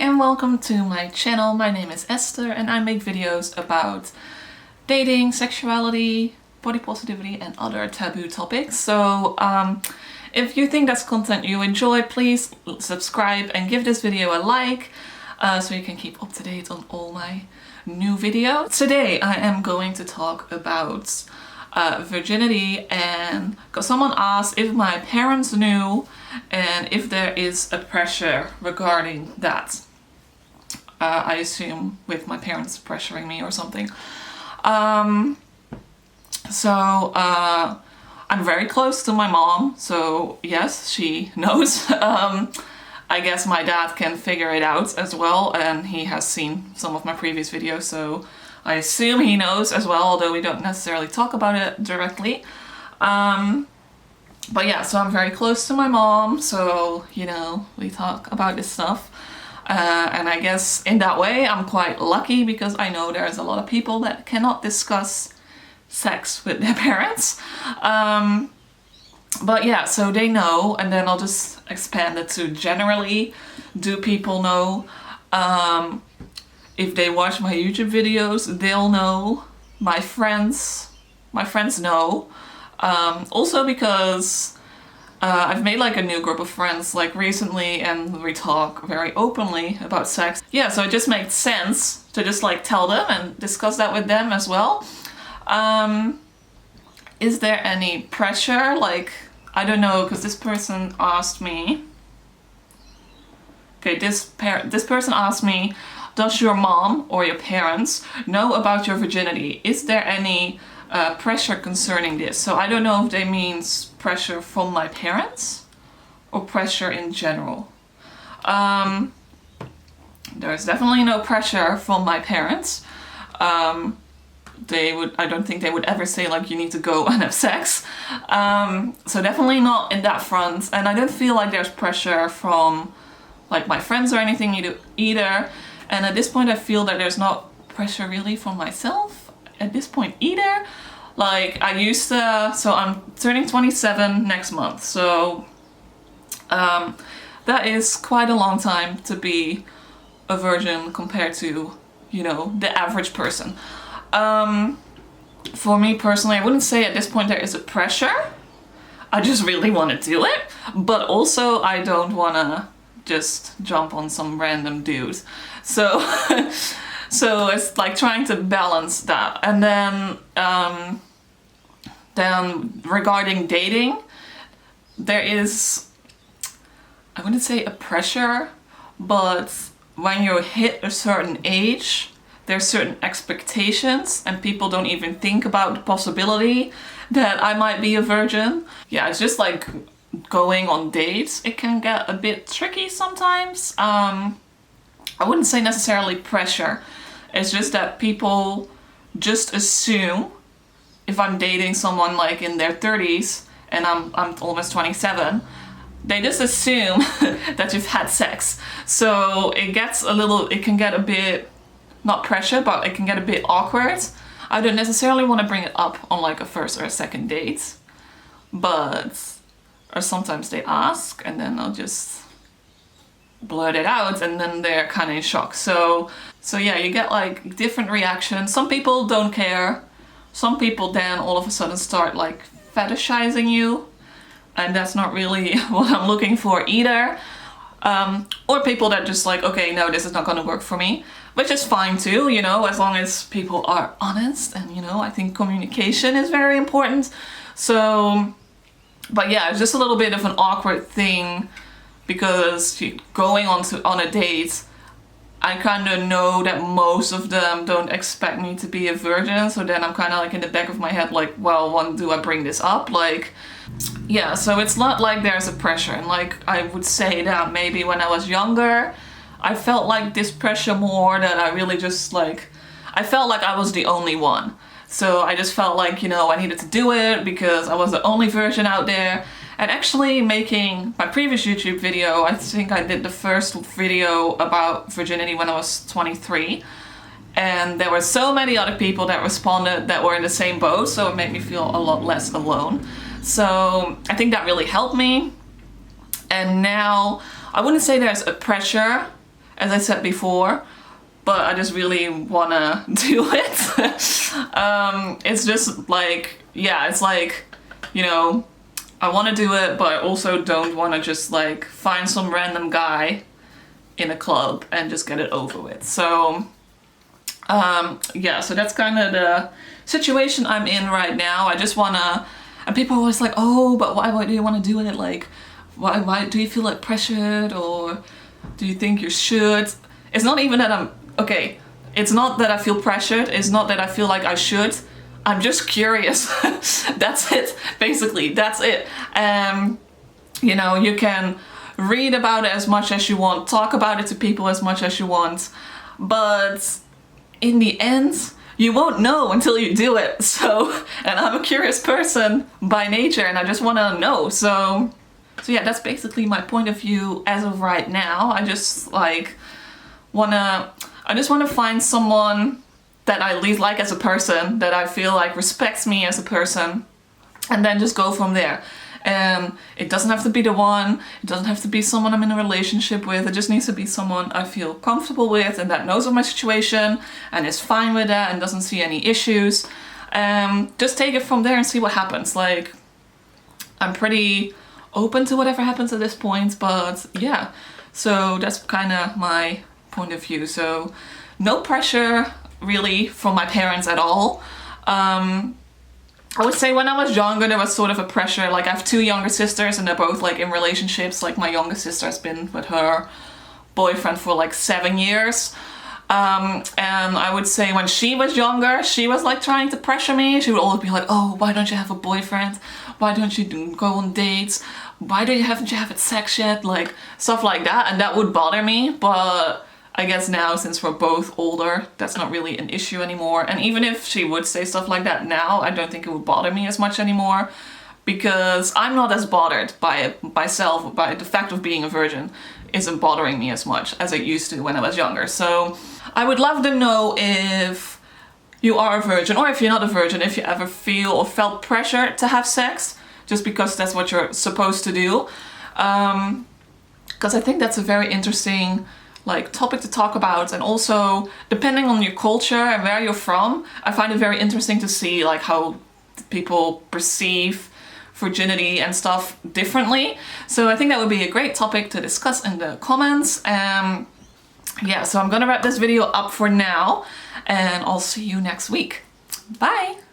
and welcome to my channel. My name is Esther and I make videos about dating, sexuality, body positivity and other taboo topics. So if you think that's content you enjoy, please subscribe and give this video a like so you can keep up to date on all my new videos. Today I am going to talk about virginity, and someone asked if my parents knew and if there is a pressure regarding that. I assume with my parents pressuring me or something. I'm very close to my mom, so yes, she knows. I guess my dad can figure it out as well, and he has seen some of my previous videos, so I assume he knows as well, although we don't necessarily talk about it directly. But yeah, so I'm very close to my mom, so, you know, we talk about this stuff. And I guess in that way I'm quite lucky, because I know there's a lot of people that cannot discuss sex with their parents. But yeah, so they know, and then I'll just expand it to generally, do people know? If they watch my YouTube videos, they'll know. My friends know. Also because I've made like a new group of friends like recently, and we talk very openly about sex. Yeah, so it just makes sense to just like tell them and discuss that with them as well. Is there any pressure? Like, I don't know, because this person asked me. Okay, this person asked me, does your mom or your parents know about your virginity? Is there any pressure concerning this? So I don't know if they means pressure from my parents or pressure in general. There's definitely no pressure from my parents. I don't think they would ever say like you need to go and have sex. So definitely not in that front. And I don't feel like there's pressure from like my friends or anything either. And at this point I feel that there's not pressure really from myself at this point either. Like I used to, so I'm turning 27 next month, so that is quite a long time to be a virgin compared to, you know, the average person. For me personally, I wouldn't say at this point there is a pressure. I just really want to do it, but also I don't want to just jump on some random dude. So so it's like trying to balance that. And then regarding dating, there is, I wouldn't say a pressure, but when you hit a certain age, there's certain expectations, and people don't even think about the possibility that I might be a virgin. Yeah, it's just like going on dates. It can get a bit tricky sometimes. I wouldn't say necessarily pressure. It's just that people just assume, if I'm dating someone like in their 30s and I'm almost 27, they just assume that you've had sex. So it can get a bit, not pressure, but it can get a bit awkward. I don't necessarily want to bring it up on like a first or a second date, or sometimes they ask and then I'll just blurt it out and then they're kind of in shock. So yeah, you get like different reactions. Some people don't care. Some people then all of a sudden start like fetishizing you, and that's not really what I'm looking for either. Or people that just like, okay, no, this is not gonna work for me, which is fine too, you know, as long as people are honest, and you know, I think communication is very important. So, but yeah, it's just a little bit of an awkward thing, because going on a date, I kind of know that most of them don't expect me to be a virgin, so then I'm kind of like in the back of my head like, well, when do I bring this up? Like, yeah, so it's not like there's a pressure. And like I would say that maybe when I was younger, I felt like this pressure more, that I really just like, I felt like I was the only one. So I just felt like, you know, I needed to do it because I was the only virgin out there. And actually making my previous YouTube video, I think I did the first video about virginity when I was 23. And there were so many other people that responded that were in the same boat, so it made me feel a lot less alone. So I think that really helped me. And now, I wouldn't say there's a pressure as I said before, but I just really wanna do it. It's just like, yeah, it's like, you know, I wanna do it, but I also don't wanna just like find some random guy in a club and just get it over with. So, yeah, so that's kind of the situation I'm in right now. I just wanna, and people are always like, oh, but why do you wanna do it? Like, why do you feel like pressured, or do you think you should? It's not even that I'm, okay, it's not that I feel pressured, it's not that I feel like I should, I'm just curious. That's it, basically, that's it. You know, you can read about it as much as you want, talk about it to people as much as you want, but in the end, you won't know until you do it. So, and I'm a curious person by nature, and I just want to know. So yeah, that's basically my point of view as of right now. I just like I just want to find someone that I at least like as a person, that I feel like respects me as a person, and then just go from there. And it doesn't have to be the one, it doesn't have to be someone I'm in a relationship with, it just needs to be someone I feel comfortable with and that knows of my situation and is fine with that and doesn't see any issues. Just take it from there and see what happens. Like, I'm pretty open to whatever happens at this point, but yeah, so that's kind of my point of view. So no pressure really from my parents at all. I would say when I was younger, there was sort of a pressure. Like, I have two younger sisters and they're both like in relationships. Like, my youngest sister has been with her boyfriend for like 7 years. And I would say when she was younger, she was like trying to pressure me. She would always be like, oh, why don't you have a boyfriend? Why don't you go on dates? Why haven't you had sex yet? Like, stuff like that. And that would bother me. But I guess now, since we're both older, that's not really an issue anymore. And even if she would say stuff like that now, I don't think it would bother me as much anymore, because I'm not as bothered by it myself. By the fact of being a virgin isn't bothering me as much as it used to when I was younger. So I would love to know if you are a virgin, or if you're not a virgin, if you ever feel or felt pressure to have sex just because that's what you're supposed to do. Because I think that's a very interesting like topic to talk about, and also depending on your culture and where you're from, I find it very interesting to see like how people perceive virginity and stuff differently. So I think that would be a great topic to discuss in the comments. Yeah, so I'm gonna wrap this video up for now, and I'll see you next week. Bye!